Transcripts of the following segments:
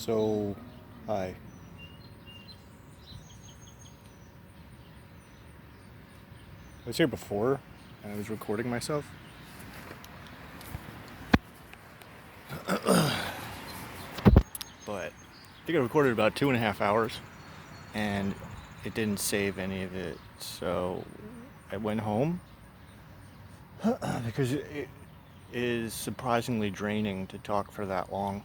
So, hi. I was here before, and I was recording myself. But I think I recorded about 2.5 hours, and it didn't save any of it. So I went home because it is surprisingly draining to talk for that long.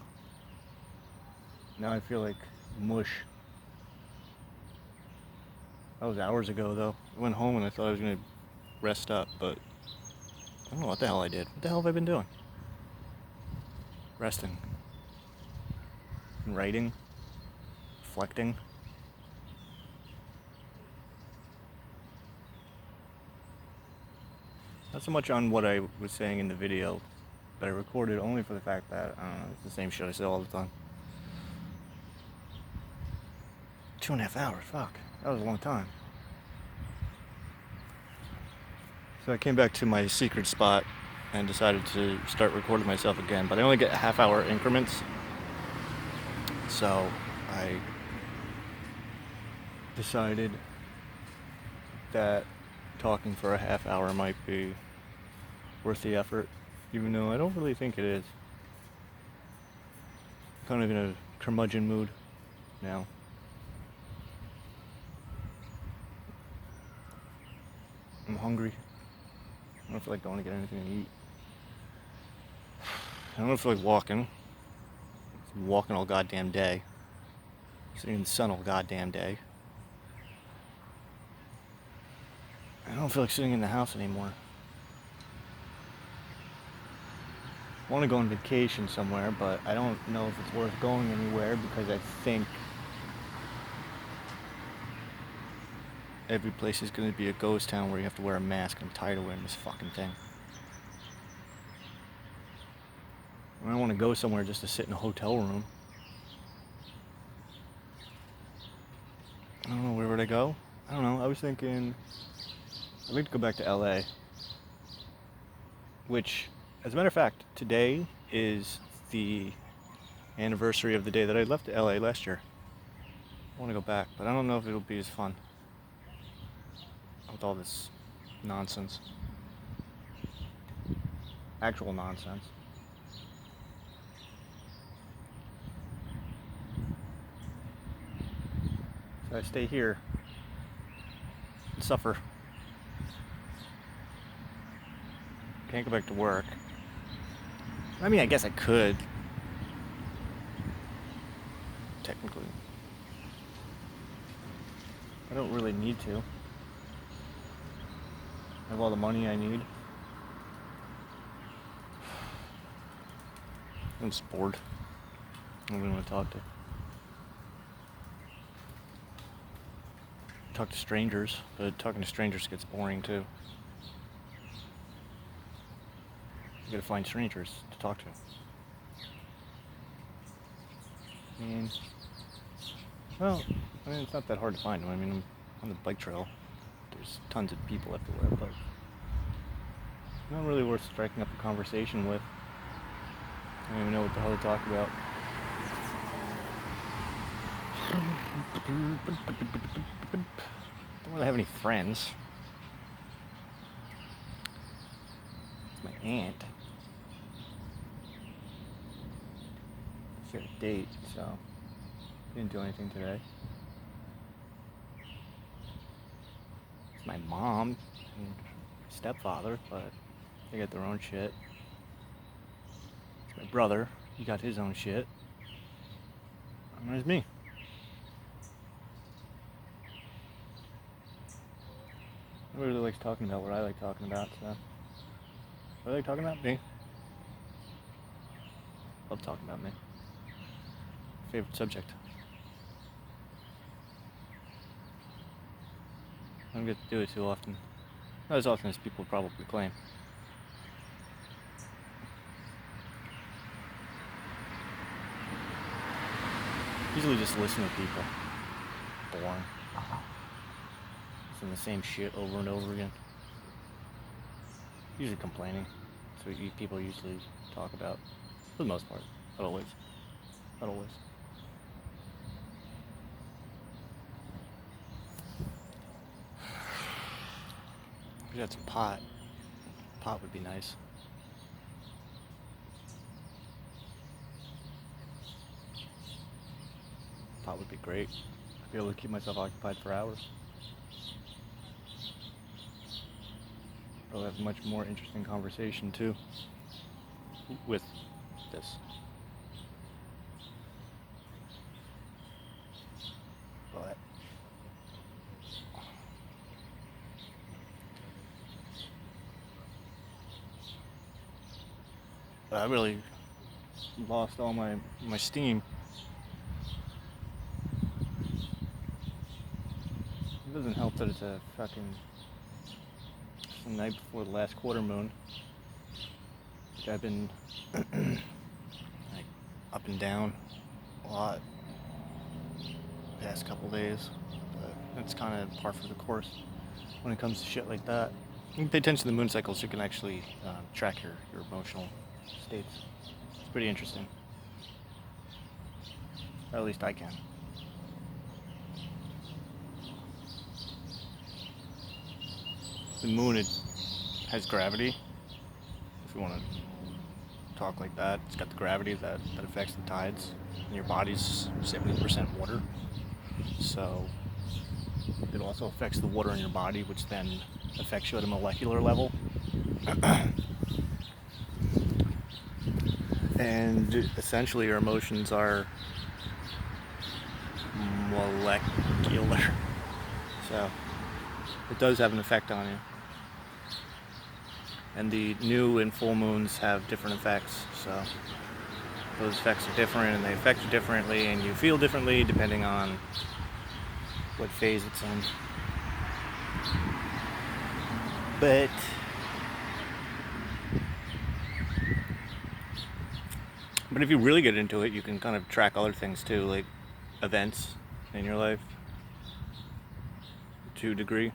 Now I feel like mush. That was hours ago, though. I went home and I thought I was going to rest up, but I don't know what the hell I did. What the hell have I been doing? Resting. Writing. Reflecting. Not so much on what I was saying in the video, but I recorded only for the fact that, I don't know, it's the same shit I say all the time. 2.5 hours, fuck. That was a long time. So I came back to my secret spot and decided to start recording myself again, but I only get half-hour increments. So I decided that talking for a half hour might be worth the effort, even though I don't really think it is. I'm kind of in a curmudgeon mood now. I'm hungry. I don't feel like going to get anything to eat. I don't feel like walking. I'm walking all goddamn day. Sitting in the sun all goddamn day. I don't feel like sitting in the house anymore. I want to go on vacation somewhere, but I don't know if it's worth going anywhere because I think every place is going to be a ghost town where you have to wear a mask. I'm tired of wearing this fucking thing. I don't want to go somewhere just to sit in a hotel room. I don't know, where would I go? I don't know, I was thinking I'd like to go back to LA. Which, as a matter of fact, today is the anniversary of the day that I left LA last year. I want to go back, but I don't know if it'll be as fun with all this nonsense. Actual nonsense. So I stay here and suffer. Can't go back to work. I mean, I guess I could. Technically. I don't really need to. I have all the money I need. I'm just bored. Nobody want to talk to. Talk to strangers, but talking to strangers gets boring too. You gotta find strangers to talk to. I mean, it's not that hard to find them. I mean, I'm on the bike trail. There's tons of people everywhere, but not really worth striking up a conversation with. I don't even know what the hell to talk about. Don't really have any friends. It's my aunt. She had a date, so didn't do anything today. It's my mom and stepfather, but they got their own shit. It's my brother. He got his own shit. And there's me. Nobody really likes talking about what I like talking about, so. What I like talking about? Me. Love talking about me. Favorite subject. I don't get to do it too often. Not as often as people probably claim. Usually just listen to people. Boring. Saying the same shit over and over again. Usually complaining. That's what people usually talk about. For the most part. Not always. Not always. We had some pot. Pot would be nice. Pot would be great. I'd be able to keep myself occupied for hours. Probably have a much more interesting conversation too with this. But I really lost all my steam. It doesn't help that it's the night before the last quarter moon. Which I've been like up and down a lot the past couple days, but that's kind of par for the course when it comes to shit like that. You can pay attention to the moon cycles. You can actually track your emotional states. It's pretty interesting. Or at least I can. The moon, it has gravity, if you want to talk like that. It's got the gravity that affects the tides, and your body's 70% water, so it also affects the water in your body, which then affects you at a molecular level. And essentially your emotions are molecular, so it does have an effect on you. And the new and full moons have different effects, so those effects are different and they affect you differently, and you feel differently depending on what phase it's in. But if you really get into it, you can kind of track other things too, like events in your life to a degree.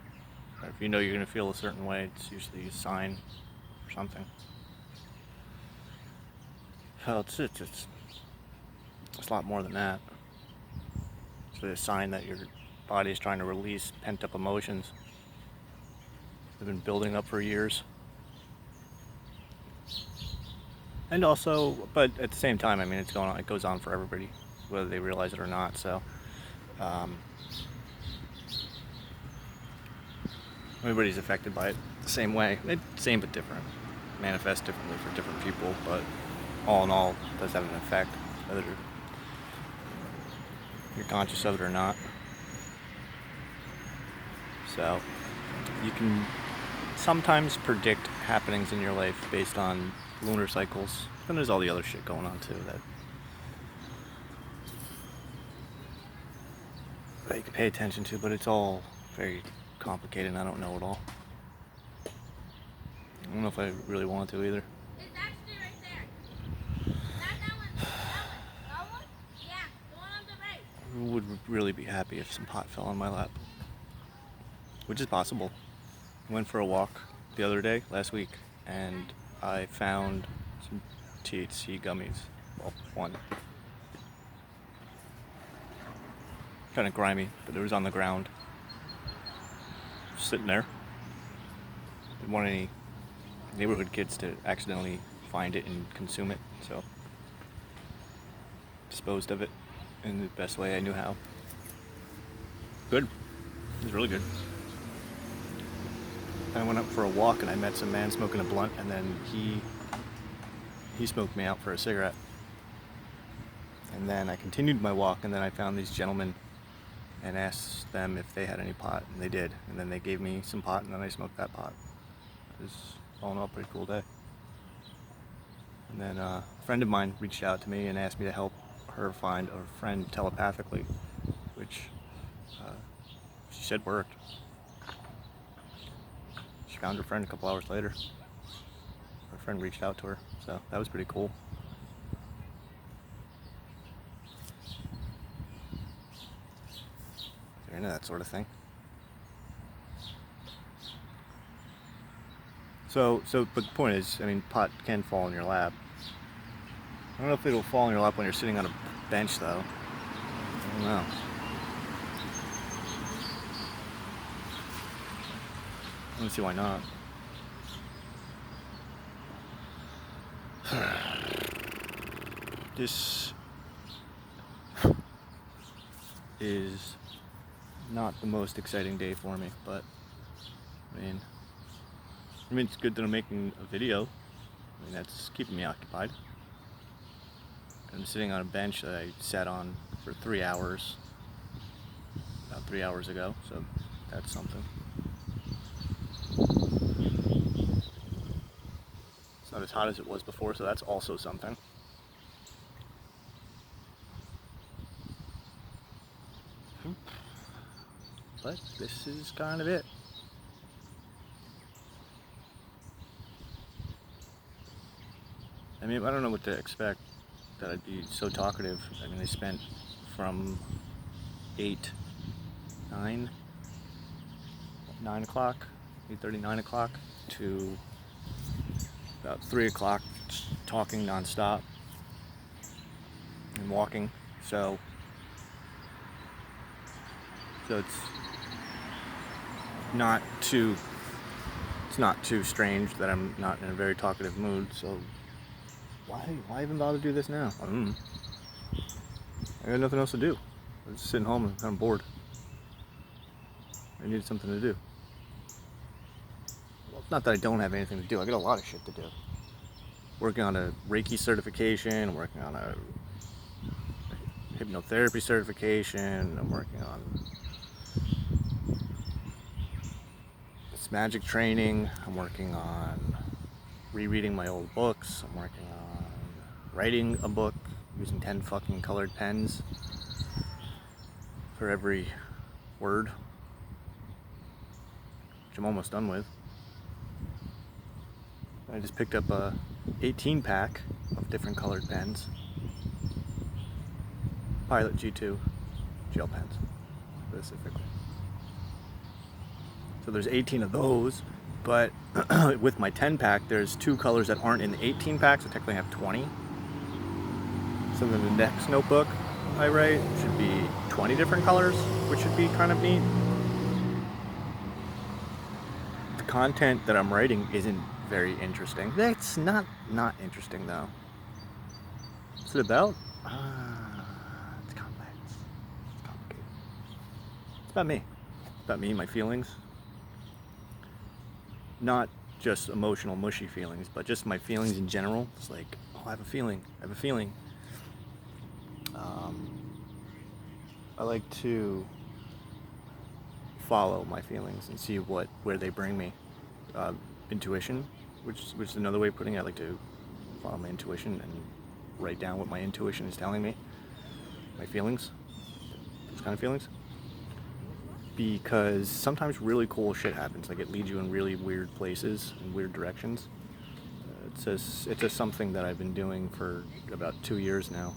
Or if you know you're going to feel a certain way, it's usually a sign or something. Well, it's a lot more than that. It's a sign that your body is trying to release pent-up emotions that have been building up for years. And also, but at the same time, I mean, it goes on for everybody, whether they realize it or not. So, everybody's affected by it the same way. Same but different. Manifests differently for different people, but all in all, it does have an effect, whether you're conscious of it or not. So, you can sometimes predict happenings in your life based on lunar cycles. And there's all the other shit going on too that you can pay attention to, but it's all very complicated and I don't know it all. I don't know if I really want to either. It's actually right there. Not that one. That one? Yeah, the one on the right. I would really be happy if some pot fell on my lap. Which is possible. I went for a walk the other day, last week, and I found some THC gummies. Well, one. Kind of grimy, but it was on the ground. Just sitting there. Didn't want any neighborhood kids to accidentally find it and consume it, so disposed of it in the best way I knew how. Good. It was really good. I went up for a walk and I met some man smoking a blunt, and then he smoked me out for a cigarette. And then I continued my walk, and then I found these gentlemen and asked them if they had any pot, and they did. And then they gave me some pot, and then I smoked that pot. It was all in all a pretty cool day. And then a friend of mine reached out to me and asked me to help her find a friend telepathically, which she said worked. She found her friend a couple hours later. Her friend reached out to her, so that was pretty cool. You're into that sort of thing. But the point is, I mean, pot can fall in your lap. I don't know if it'll fall in your lap when you're sitting on a bench, though. I don't know. I don't see why not. This is not the most exciting day for me, but I mean it's good that I'm making a video. I mean, that's keeping me occupied. I'm sitting on a bench that I sat on for 3 hours, about 3 hours ago, so that's something. It's not as hot as it was before, so that's also something. But this is kind of it. I mean, I don't know what to expect, that I'd be so talkative. I mean, I spent from 9 o'clock, 8:30, 9 o'clock to about 3 o'clock just talking nonstop and walking. So it's not too strange that I'm not in a very talkative mood. So why even bother to do this now? I got nothing else to do. I'm just sitting home and I'm kind of bored. I needed something to do. Well, it's not that I don't have anything to do. I got a lot of shit to do. Working on a Reiki certification. I'm working on a hypnotherapy certification. I'm working on this magic training. I'm working on rereading my old books. I'm working on writing a book using 10 fucking colored pens for every word, which I'm almost done with. I just picked up a 18 pack of different colored pens. Pilot G2 gel pens, specifically. So there's 18 of those, but with my 10 pack, there's 2 colors that aren't in the 18 pack, so technically I have 20. So then the next notebook I write should be 20 different colors, which should be kind of neat. The content that I'm writing isn't very interesting. That's not interesting though. What's it about? It's complex. It's complicated. It's about me. It's about me, my feelings. Not just emotional, mushy feelings, but just my feelings in general. It's like, oh, I have a feeling. I like to follow my feelings and see where they bring me. Intuition, which is another way of putting it. I like to follow my intuition and write down what my intuition is telling me. My feelings, those kind of feelings. Because sometimes really cool shit happens. Like it leads you in really weird places and weird directions. It's just something that I've been doing for about 2 years now.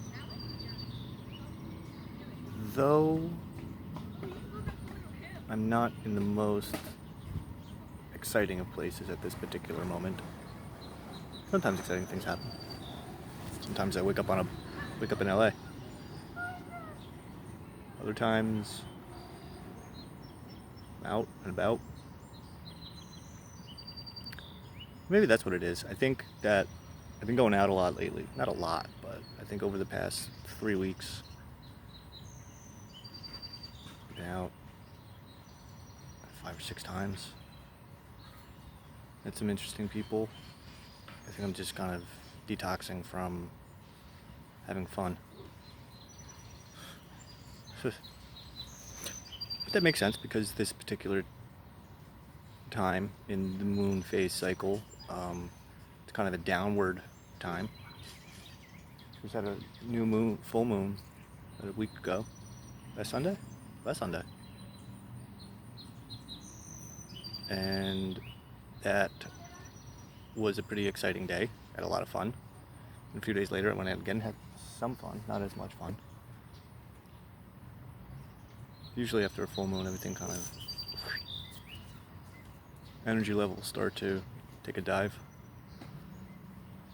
Though I'm not in the most exciting of places at this particular moment. Sometimes exciting things happen. Sometimes I wake up in LA. Other times I'm out and about. Maybe that's what it is. I think that I've been going out a lot lately. Not a lot, but I think over the past 3 weeks, I've been out 5 or 6 times. Met some interesting people. I think I'm just kind of detoxing from having fun. But that makes sense because this particular time in the moon phase cycle, it's kind of a downward time. We just had a new moon, full moon, a week ago. Last Sunday? And that was a pretty exciting day. I had a lot of fun. And a few days later I went out again, had some fun, not as much fun. Usually after a full moon, everything kind of energy levels start to take a dive.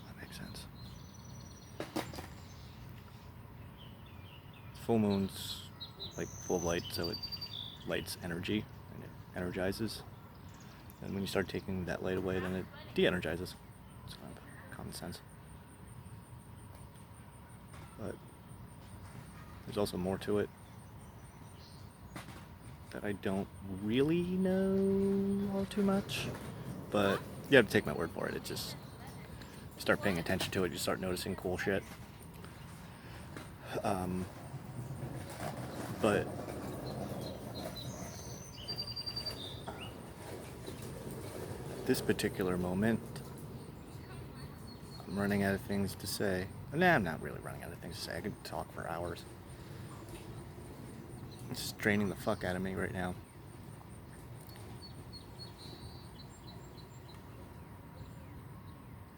That makes sense. Full moon's like full of light, so it lights energy and it energizes. And when you start taking that light away, then it de-energizes. It's kind of common sense. But there's also more to it that I don't really know all too much. But you have to take my word for it. It just, you start paying attention to it, you start noticing cool shit. But this particular moment, I'm running out of things to say. Nah, I'm not really running out of things to say. I could talk for hours. It's draining the fuck out of me right now.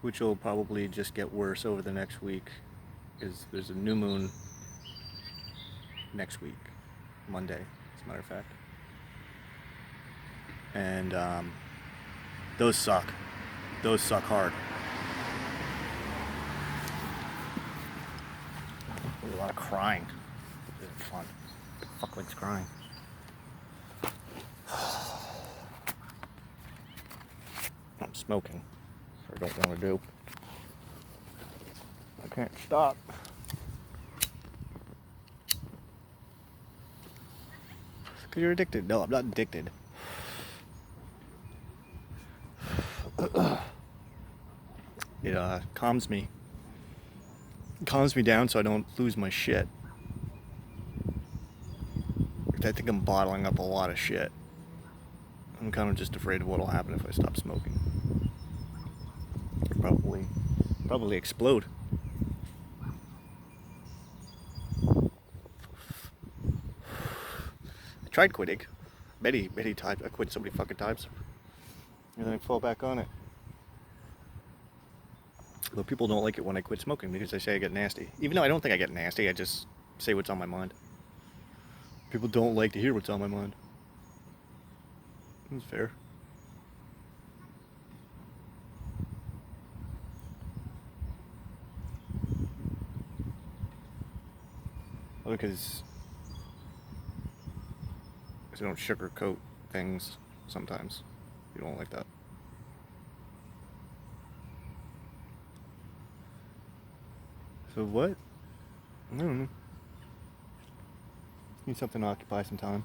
Which will probably just get worse over the next week, because there's a new moon next week, Monday, as a matter of fact. And those suck. Those suck hard. There's a lot of crying. It's fun. Fuck likes crying. I'm smoking, so I don't want to do. I can't stop. Because you're addicted. No, I'm not addicted. It calms me. It calms me down so I don't lose my shit. I think I'm bottling up a lot of shit. I'm kind of just afraid of what'll happen if I stop smoking. Probably explode. I tried quitting. Many times. I quit so many fucking times. And then I fall back on it. But people don't like it when I quit smoking because they say I get nasty. Even though I don't think I get nasty, I just say what's on my mind. People don't like to hear what's on my mind. That's fair. Well, because I don't sugarcoat things sometimes. You don't like that. So what? I don't know. Need something to occupy some time.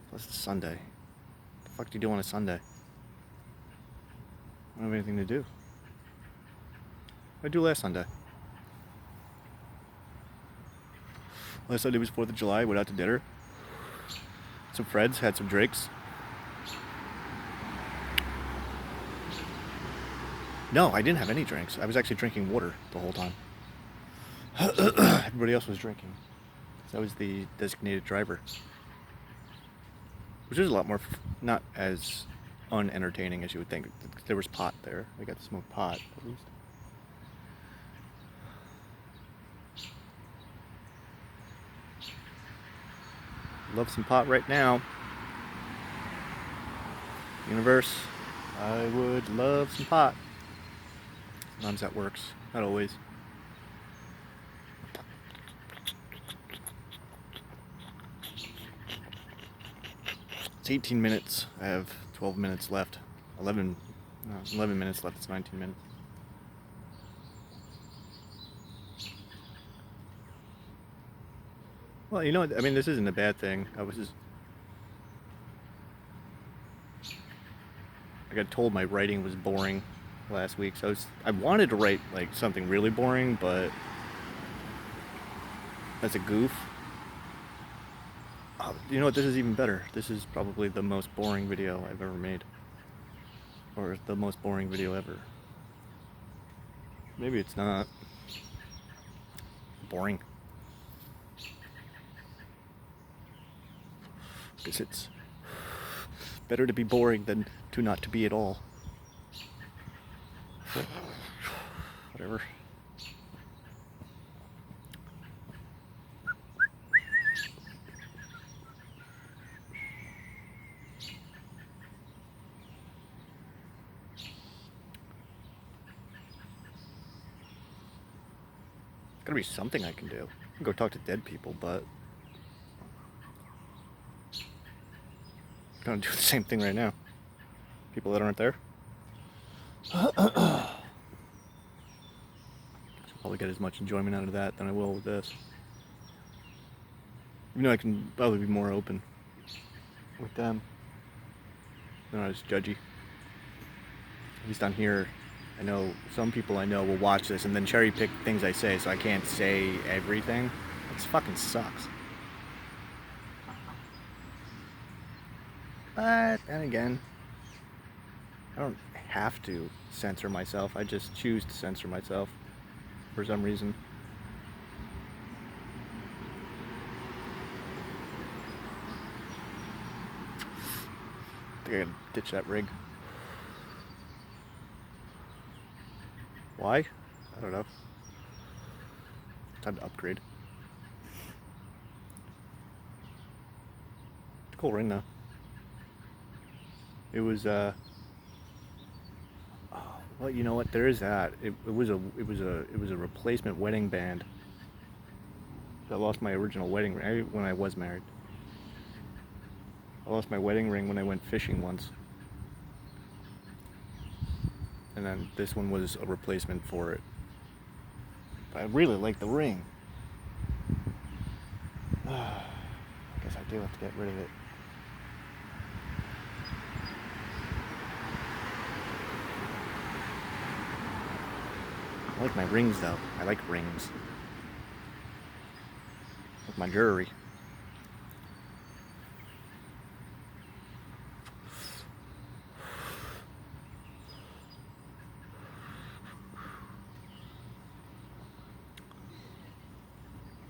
Plus it's Sunday. What the fuck do you do on a Sunday? I don't have anything to do. What did I do last Sunday? Last Sunday was 4th of July. Went out to dinner. Some friends, had some drinks. No, I didn't have any drinks. I was actually drinking water the whole time. Everybody else was drinking. So I was the designated driver. Which is a lot more, not as unentertaining as you would think. There was pot there. I got to smoke pot, at least. Love some pot right now. Universe, I would love some pot. Sometimes that works. Not always. It's 18 minutes. I have 12 minutes left. 11 minutes left. It's 19 minutes. Well, you know, I mean, this isn't a bad thing. I got told my writing was boring last week, so I wanted to write like something really boring, but that's a goof. You know what? This is even better. This is probably the most boring video I've ever made, or the most boring video ever. Maybe it's not boring. Because it's better to be boring than to not to be at all. Whatever. There's gotta be something I can do. I can go talk to dead people, but Gonna do the same thing right now. People that aren't there. Probably get as much enjoyment out of that than I will with this. Even though I can probably be more open with them. They're not as judgy. At least on here, I know some people I know will watch this and then cherry pick things I say, so I can't say everything. It fucking sucks. But then again, I don't have to censor myself. I just choose to censor myself for some reason. I think I gotta ditch that rig. Why? I don't know. Time to upgrade. It's a cool ring though. It was well, you know what? There is that. It was a replacement wedding band. I lost my original wedding ring when I was married. I lost my wedding ring when I went fishing once. And then this one was a replacement for it. But I really like the ring. I guess I do have to get rid of it. I like my rings though. I like rings. Like my jewelry.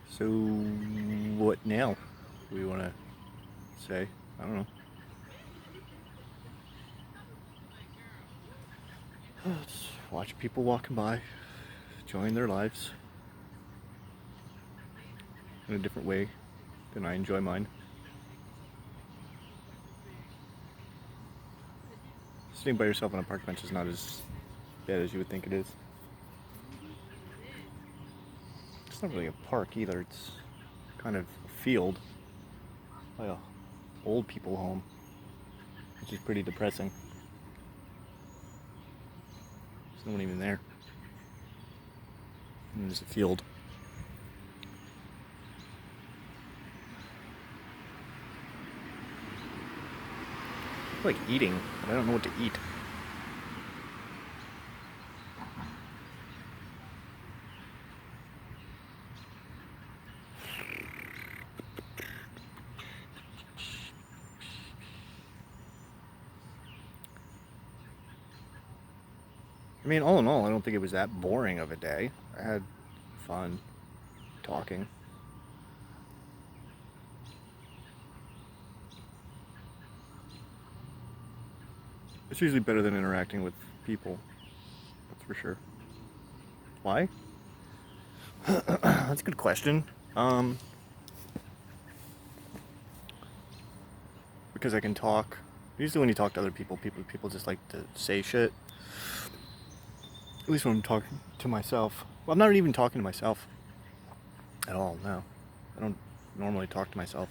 So, what now? Do we want to say? I don't know. Just watch people walking by, enjoying their lives in a different way than I enjoy mine. Sitting by yourself on a park bench is not as bad as you would think it is. It's not really a park either. It's kind of a field, like a old people home, which is pretty depressing. There's no one even there. And there's a field. I like eating, but I don't know what to eat. I mean, all in all, I don't think it was that boring of a day. I had fun talking. It's usually better than interacting with people, that's for sure. Why? That's a good question. Because I can talk. Usually when you talk to other people people just like to say shit. At least when I'm talking to myself. Well, I'm not even talking to myself at all, no. I don't normally talk to myself.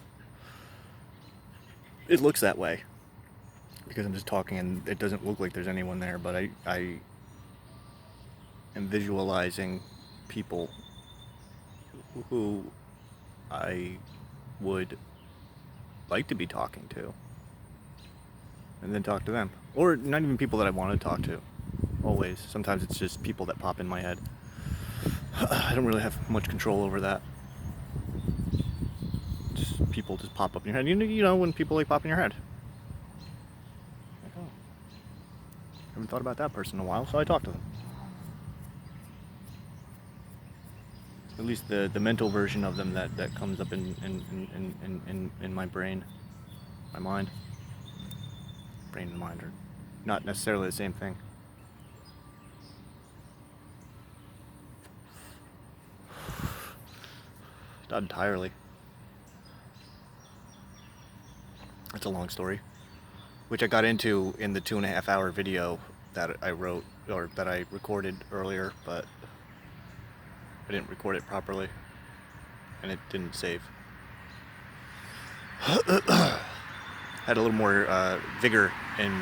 It looks that way because I'm just talking and it doesn't look like there's anyone there, but I am visualizing people who I would like to be talking to and then talk to them. Or not even people that I want to talk to. Always. Sometimes it's just people that pop in my head. I don't really have much control over that. Just people just pop up in your head. You know when people like pop in your head. Like, oh, haven't thought about that person in a while, so I talk to them. At least the mental version of them that comes up in my brain, my mind. Brain and mind are not necessarily the same thing. Not entirely. It's a long story, which I got into in the 2.5-hour video that I wrote, or that I recorded earlier, but I didn't record it properly, and it didn't save. had a little more vigor in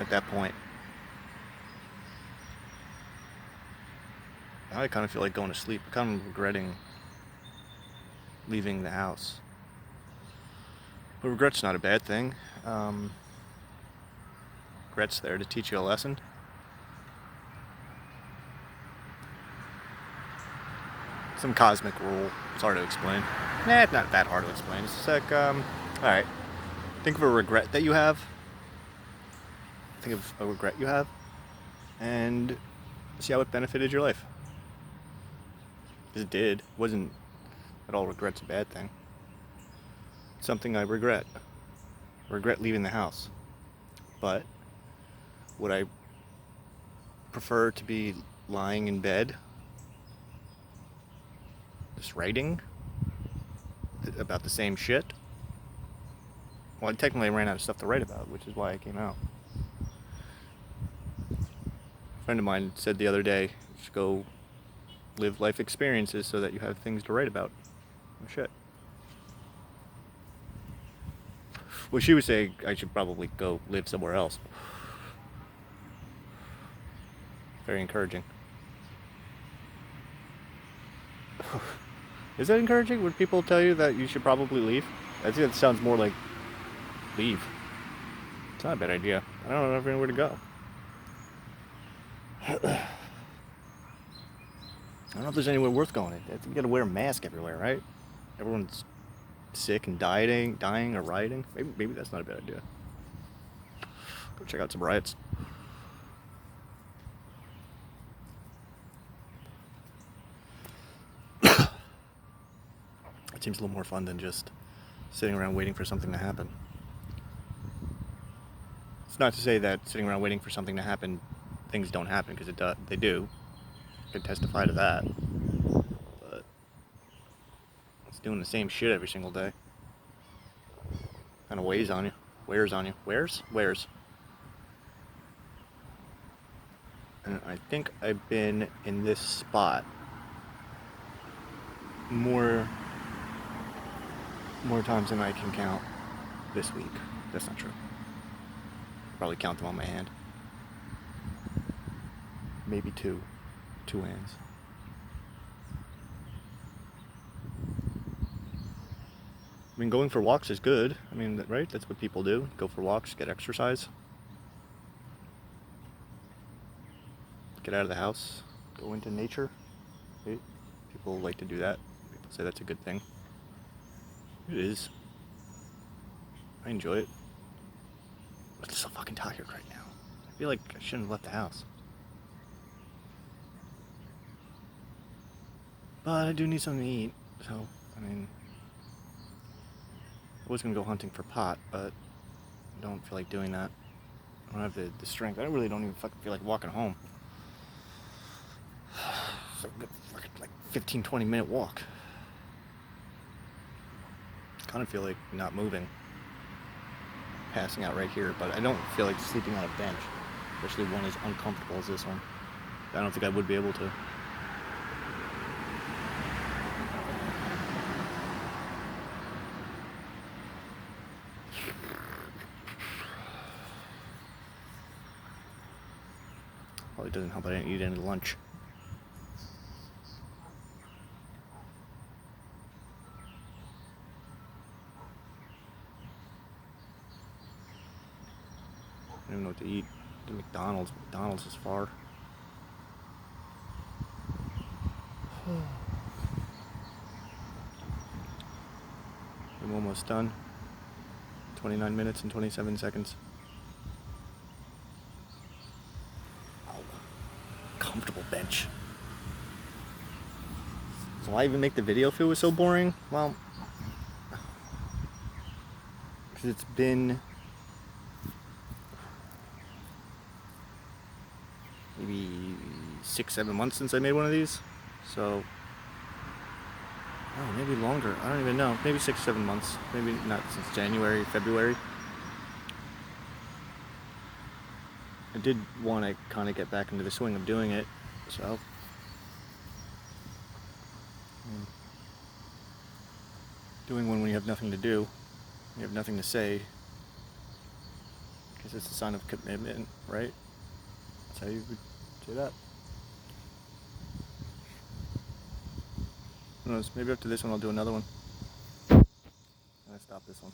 at that point. Now I kind of feel like going to sleep. I'm kind of regretting leaving the house. But regret's not a bad thing. Regret's there to teach you a lesson. Some cosmic rule. It's hard to explain. Nah, it's not that hard to explain. It's just like, alright. Think of a regret that you have. Think of a regret you have. And see how it benefited your life. Because it did. It wasn't at all regret's a bad thing. It's something I regret. I regret leaving the house. But would I prefer to be lying in bed just writing about the same shit? Well, I technically ran out of stuff to write about, which is why I came out. A friend of mine said the other day, you should go live life experiences so that you have things to write about. Oh, shit. Well, she would say I should probably go live somewhere else. Very encouraging. Is that encouraging? Would people tell you that you should probably leave? I think that sounds more like leave. It's not a bad idea. I don't know anywhere to go. I don't know if there's anywhere worth going. You gotta wear a mask everywhere, right? Everyone's sick and dying or rioting. Maybe that's not a bad idea. Go check out some riots. It seems a little more fun than just sitting around waiting for something to happen. It's not to say that sitting around waiting for something to happen, things don't happen, because they do. I can testify to that. But it's doing the same shit every single day. Kind of weighs on you. Wears on you. Wears. And I think I've been in this spot more times than I can count this week. That's not true. Probably count them on my hand. Maybe two hands. I mean, going for walks is good. I mean, right? That's what people do. Go for walks, get exercise. Get out of the house, go into nature. Right? People like to do that. People say that's a good thing. It is. I enjoy it. But I'm so fucking tired right now. I feel like I shouldn't have left the house. But I do need something to eat, so, I mean, I was gonna go hunting for pot, but I don't feel like doing that. I don't have the strength. I really don't even fucking feel like walking home. It's a good fucking, like, 15-20 minute walk. I kind of feel like not moving. Passing out right here, but I don't feel like sleeping on a bench, especially one as uncomfortable as this one. I don't think I would be able to. Probably doesn't help I didn't eat any lunch. I don't even know what to eat. To McDonald's. McDonald's is far. I'm almost done. 29 minutes and 27 seconds. Oh, comfortable bench. So why even make the video if it was so boring? Well, because it's been maybe 6-7 months since I made one of these. So, oh, maybe longer. I don't even know. Maybe 6-7 months. Maybe not since January, February. I did want to kind of get back into the swing of doing it, so. doing one when you have nothing to do, you have nothing to say, because it's a sign of commitment, right? That's how you would say that. Who knows? Maybe after this one I'll do another one. I'm gonna stop this one.